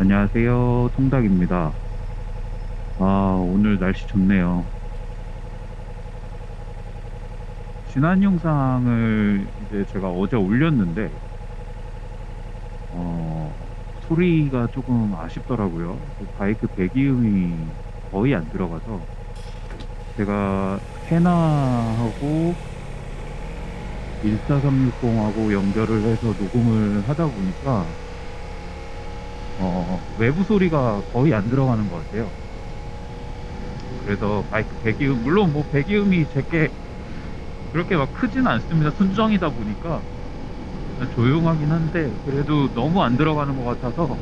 안녕하세요. 통닭입니다. 오늘 날씨 좋네요. 지난 영상을 이제 제가 어제 올렸는데, 어, 소리가 조금 아쉽더라고요. 그 바이크 배기음이 거의 안 들어가서, 제가 세나하고 14360하고 연결을 해서 녹음을 하다 보니까, 외부 소리가 거의 안 들어가는 것 같아요. 그래서 바이크 배기음, 물론 뭐 배기음이 제게 그렇게 막 크진 않습니다. 순정이다 보니까 조용하긴 한데 그래도 너무 안 들어가는 것 같아서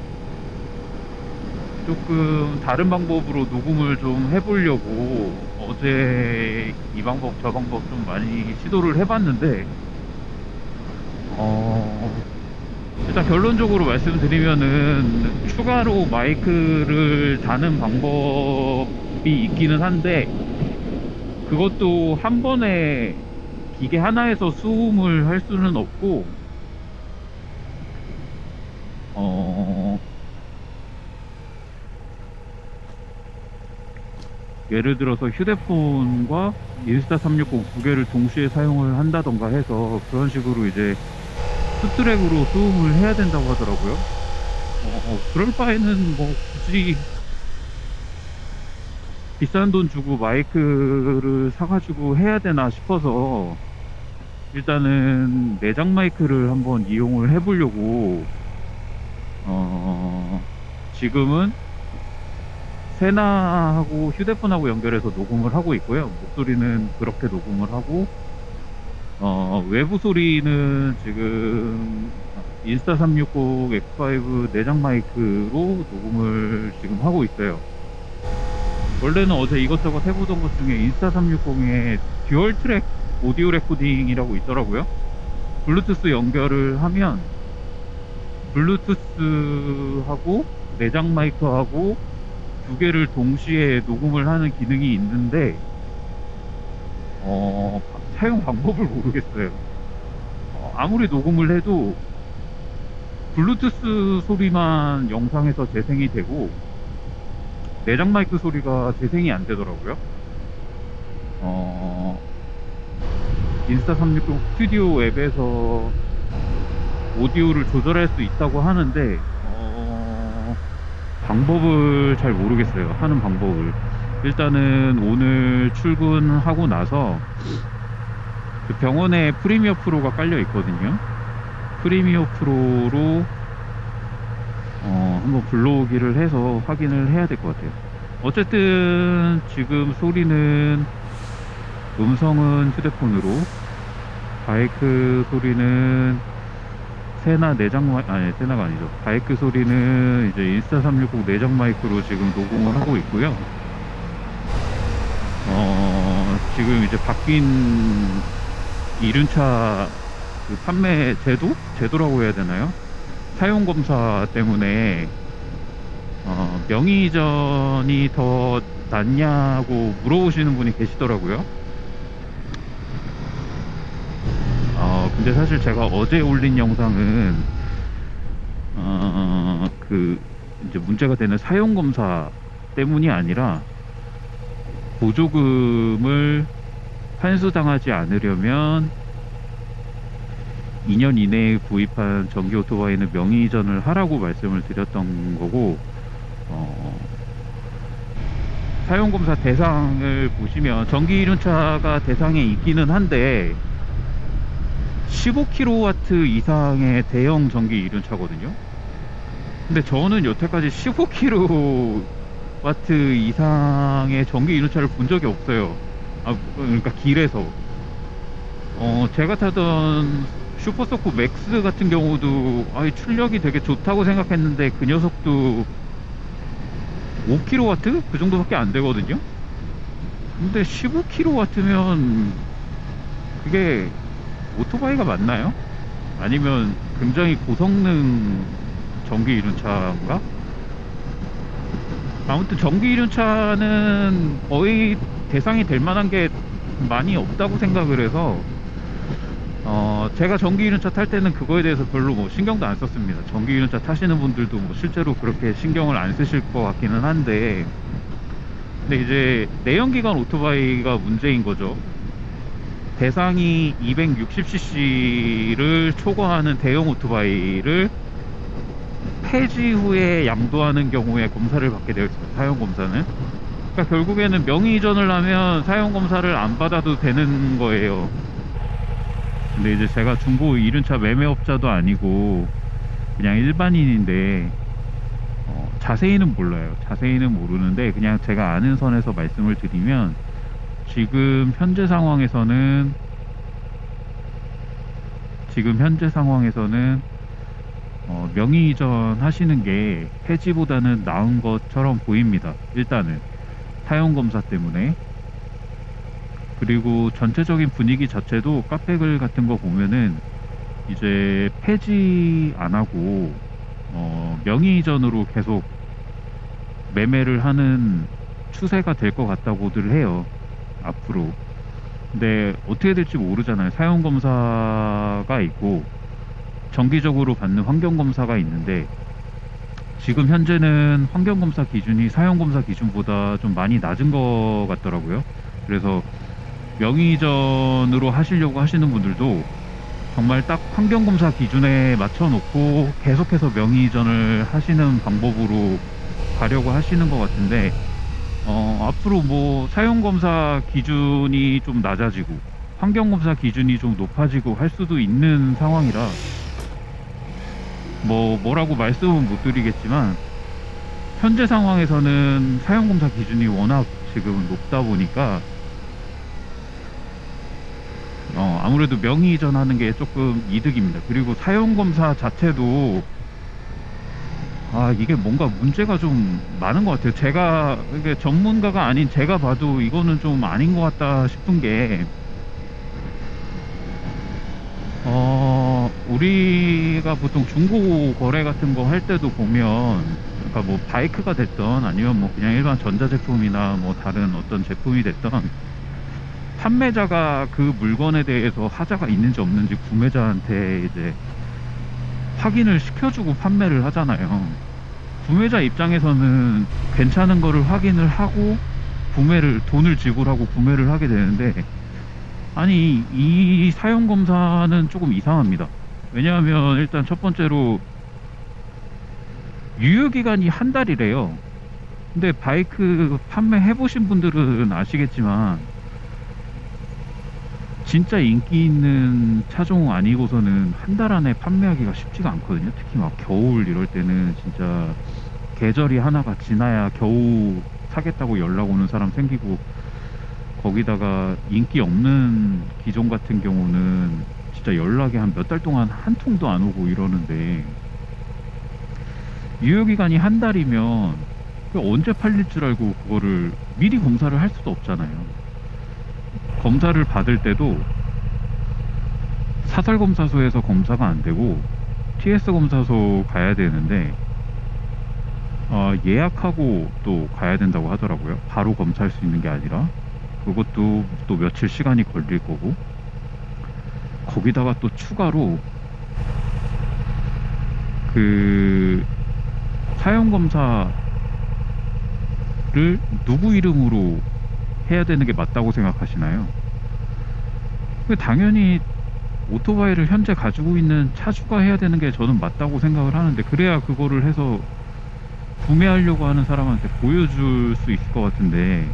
조금 다른 방법으로 녹음을 좀 해보려고 어제 이 방법 저 방법 좀 많이 시도를 해봤는데 어, 일단 결론적으로 말씀드리면은 추가로 마이크를 다는 방법이 있기는 한데 그것도 한 번에 기계 하나에서 수음을 할 수는 없고 어, 예를 들어서 휴대폰과 인스타360 두 개를 동시에 사용을 한다던가 해서 그런 식으로 이제 투트랙으로 수음을 해야 된다고 하더라고요. 그럴 바에는 뭐 굳이 비싼 돈 주고 마이크를 사가지고 해야 되나 싶어서 일단은 내장 마이크를 한번 이용을 해보려고 어, 지금은 세나하고 휴대폰하고 연결해서 녹음을 하고 있고요. 목소리는 그렇게 녹음을 하고 외부 소리는 지금 인스타360 X5 내장 마이크로 녹음을 지금 하고 있어요. 원래는 어제 이것저것 해보던 것 중에 인스타360에 듀얼 트랙 오디오 레코딩이라고 있더라고요. 블루투스 연결을 하면 블루투스하고 내장 마이크하고 두 개를 동시에 녹음을 하는 기능이 있는데 사용 방법을 모르겠어요. 아무리 녹음을 해도 블루투스 소리만 영상에서 재생이 되고 내장 마이크 소리가 재생이 안 되더라고요. 어, 인스타360 스튜디오 앱에서 오디오를 조절할 수 있다고 하는데 방법을 잘 모르겠어요. 하는 방법을. 일단은 오늘 출근하고 나서 그 병원에 프리미어 프로가 깔려 있거든요. 프리미어 프로로 한번 불러오기를 해서 확인을 해야 될 것 같아요. 어쨌든 지금 소리는 음성은 휴대폰으로, 바이크 소리는 세나 내장 마이크, 아니 세나가 아니죠. 바이크 소리는 이제 인스타360 내장 마이크로 지금 녹음을 하고 있고요. 지금 이제 바뀐 이륜차 그 판매 제도라고 해야 되나요? 사용 검사 때문에 명의 이전이 더 낫냐고 물어보시는 분이 계시더라고요. 근데 사실 제가 어제 올린 영상은 그 이제 문제가 되는 사용 검사 때문이 아니라 보조금을 환수당하지 않으려면 2년 이내에 구입한 전기 오토바이는 명의 이전을 하라고 말씀을 드렸던 거고, 사용검사 대상을 보시면 전기 이륜차가 대상에 있기는 한데 15kW 이상의 대형 전기 이륜차거든요. 근데 저는 여태까지 15kW 이상의 전기 이륜차를 본 적이 없어요. 그러니까 길에서 제가 타던 슈퍼서쿠 맥스 같은 경우도 출력이 되게 좋다고 생각했는데 그 녀석도 5kW? 그 정도밖에 안 되거든요. 근데 15kW면 그게 오토바이가 맞나요? 아니면 굉장히 고성능 전기 이륜차인가? 아무튼 전기 이륜차는 거의 대상이 될 만한 게 많이 없다고 생각을 해서 제가 전기 이륜차 탈 때는 그거에 대해서 별로 뭐 신경도 안 썼습니다. 전기 이륜차 타시는 분들도 뭐 실제로 그렇게 신경을 안 쓰실 것 같기는 한데, 근데 이제 내연기관 오토바이가 문제인 거죠. 대상이 260cc를 초과하는 대형 오토바이를 폐지 후에 양도하는 경우에 검사를 받게 되어 있습니다. 사용 검사는. 그러니까 결국에는 명의 이전을 하면 사용 검사를 안 받아도 되는 거예요. 근데 이제 제가 중고 이륜차 매매업자도 아니고 그냥 일반인인데 자세히는 몰라요. 자세히는 모르는데 그냥 제가 아는 선에서 말씀을 드리면, 지금 현재 상황에서는 명의 이전 하시는 게 폐지보다는 나은 것처럼 보입니다. 일단은 사용 검사 때문에. 그리고 전체적인 분위기 자체도 카페글 같은 거 보면은 이제 폐지 안 하고 명의 이전으로 계속 매매를 하는 추세가 될 것 같다고들 해요, 앞으로. 근데 어떻게 될지 모르잖아요. 사용 검사가 있고 정기적으로 받는 환경 검사가 있는데, 지금 현재는 환경 검사 기준이 사용 검사 기준보다 좀 많이 낮은 것 같더라고요. 그래서 명의 이전으로 하시려고 하시는 분들도 정말 딱 환경 검사 기준에 맞춰 놓고 계속해서 명의 이전을 하시는 방법으로 가려고 하시는 것 같은데, 앞으로 뭐 사용 검사 기준이 좀 낮아지고 환경 검사 기준이 좀 높아지고 할 수도 있는 상황이라, 뭐라고 말씀은 못 드리겠지만, 현재 상황에서는 사용 검사 기준이 워낙 지금 높다 보니까 아무래도 명의 이전하는 게 조금 이득입니다. 그리고 사용 검사 자체도 이게 뭔가 문제가 좀 많은 것 같아요. 제가 이게 전문가가 아닌 제가 봐도 이거는 좀 아닌 것 같다 싶은 게, 우리가 보통 중고 거래 같은 거 할 때도 보면, 그러니까 뭐 바이크가 됐던 아니면 뭐 그냥 일반 전자제품이나 뭐 다른 어떤 제품이 됐던, 판매자가 그 물건에 대해서 하자가 있는지 없는지 구매자한테 이제 확인을 시켜주고 판매를 하잖아요. 구매자 입장에서는 괜찮은 거를 확인을 하고 돈을 지불하고 구매를 하게 되는데, 아니 이 사용 검사는 조금 이상합니다. 왜냐하면 일단 첫 번째로 유효기간이 한 달이래요. 근데 바이크 판매해 보신 분들은 아시겠지만 진짜 인기 있는 차종 아니고서는 한 달 안에 판매하기가 쉽지가 않거든요. 특히 막 겨울 이럴 때는 진짜 계절이 하나가 지나야 겨우 사겠다고 연락 오는 사람 생기고, 거기다가 인기 없는 기종 같은 경우는 진짜 연락이 한 몇 달 동안 한 통도 안 오고 이러는데, 유효기간이 한 달이면 언제 팔릴 줄 알고 그거를 미리 검사를 할 수도 없잖아요. 검사를 받을 때도 사설검사소에서 검사가 안 되고 TS 검사소 가야 되는데, 예약하고 또 가야 된다고 하더라고요. 바로 검사할 수 있는 게 아니라 그것도 또 며칠 시간이 걸릴 거고, 거기다가 또 추가로 그 사용 검사를 누구 이름으로 해야 되는 게 맞다고 생각하시나요? 당연히 오토바이를 현재 가지고 있는 차주가 해야 되는 게 저는 맞다고 생각을 하는데, 그래야 그거를 해서 구매하려고 하는 사람한테 보여줄 수 있을 것 같은데,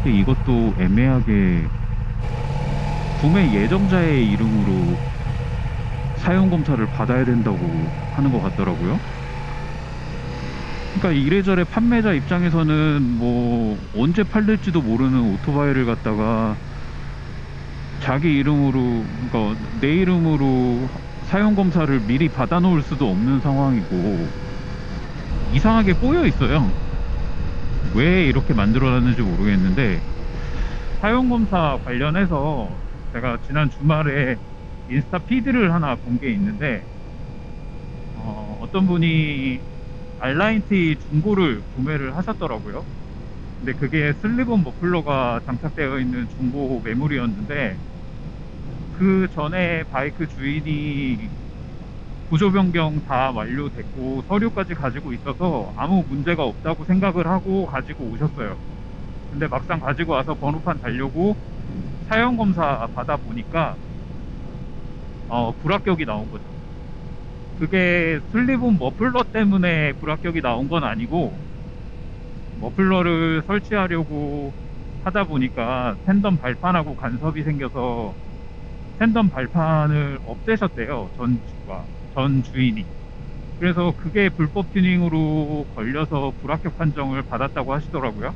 이것도 애매하게 구매 예정자의 이름으로 사용검사를 받아야 된다고 하는 것 같더라고요. 그러니까 이래저래 판매자 입장에서는 뭐 언제 팔릴지도 모르는 오토바이를 갖다가 자기 이름으로, 그러니까 내 이름으로 사용검사를 미리 받아 놓을 수도 없는 상황이고, 이상하게 꼬여 있어요. 왜 이렇게 만들어놨는지 모르겠는데, 사용검사 관련해서 제가 지난 주말에 인스타 피드를 하나 본 게 있는데, 어떤 분이 알라인티 중고를 구매를 하셨더라고요. 근데 그게 슬리번 머플러가 장착되어 있는 중고 매물이었는데, 그 전에 바이크 주인이 구조 변경 다 완료됐고 서류까지 가지고 있어서 아무 문제가 없다고 생각을 하고 가지고 오셨어요. 근데 막상 가지고 와서 번호판 달려고 사용 검사 받아 보니까 불합격이 나온 거죠. 그게 슬립온 머플러 때문에 불합격이 나온 건 아니고, 머플러를 설치하려고 하다 보니까 텐덤 발판하고 간섭이 생겨서 텐덤 발판을 없애셨대요. 전 주인이. 그래서 그게 불법 튜닝으로 걸려서 불합격 판정을 받았다고 하시더라고요.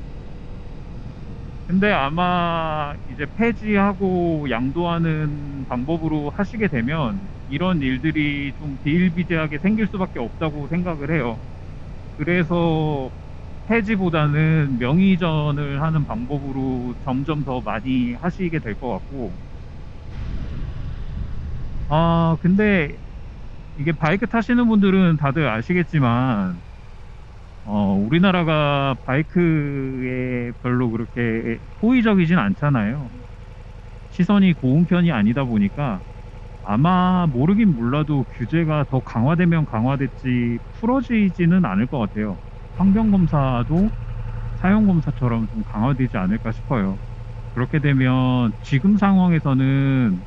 근데 아마 이제 폐지하고 양도하는 방법으로 하시게 되면 이런 일들이 좀 비일비재하게 생길 수밖에 없다고 생각을 해요. 그래서 폐지보다는 명의전을 하는 방법으로 점점 더 많이 하시게 될 것 같고, 근데 이게 바이크 타시는 분들은 다들 아시겠지만, 우리나라가 바이크에 별로 그렇게 호의적이진 않잖아요. 시선이 고운 편이 아니다 보니까 아마 모르긴 몰라도 규제가 더 강화되면 강화됐지 풀어지지는 않을 것 같아요. 환경검사도 사용검사처럼 좀 강화되지 않을까 싶어요. 그렇게 되면 지금 상황에서는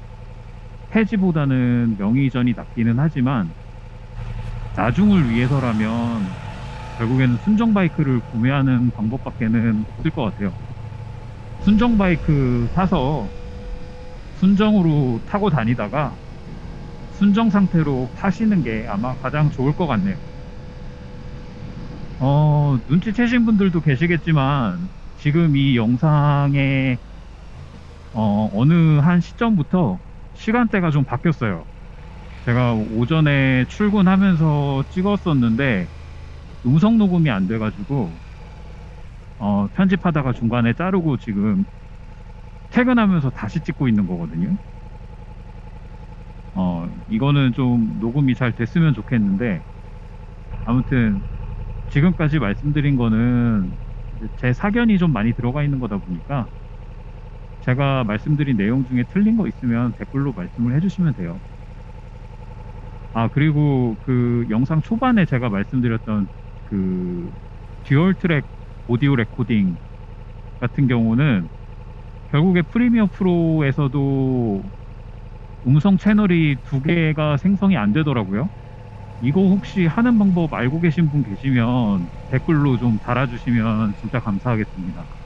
폐지보다는 명의전이 낫기는 하지만 나중을 위해서라면 결국에는 순정 바이크를 구매하는 방법밖에는 없을 것 같아요. 순정 바이크 사서 순정으로 타고 다니다가 순정 상태로 파시는 게 아마 가장 좋을 것 같네요. 눈치채신 분들도 계시겠지만 지금 이 영상에 어느 한 시점부터 시간대가 좀 바뀌었어요. 제가 오전에 출근하면서 찍었었는데 음성 녹음이 안 돼가지고 편집하다가 중간에 자르고 지금 퇴근하면서 다시 찍고 있는 거거든요. 이거는 좀 녹음이 잘 됐으면 좋겠는데, 아무튼 지금까지 말씀드린 거는 제 사견이 좀 많이 들어가 있는 거다 보니까 제가 말씀드린 내용 중에 틀린 거 있으면 댓글로 말씀을 해주시면 돼요. 그리고 그 영상 초반에 제가 말씀드렸던 그 듀얼 트랙 오디오 레코딩 같은 경우는 결국에 프리미어 프로에서도 음성 채널이 두 개가 생성이 안 되더라고요. 이거 혹시 하는 방법 알고 계신 분 계시면 댓글로 좀 달아주시면 진짜 감사하겠습니다.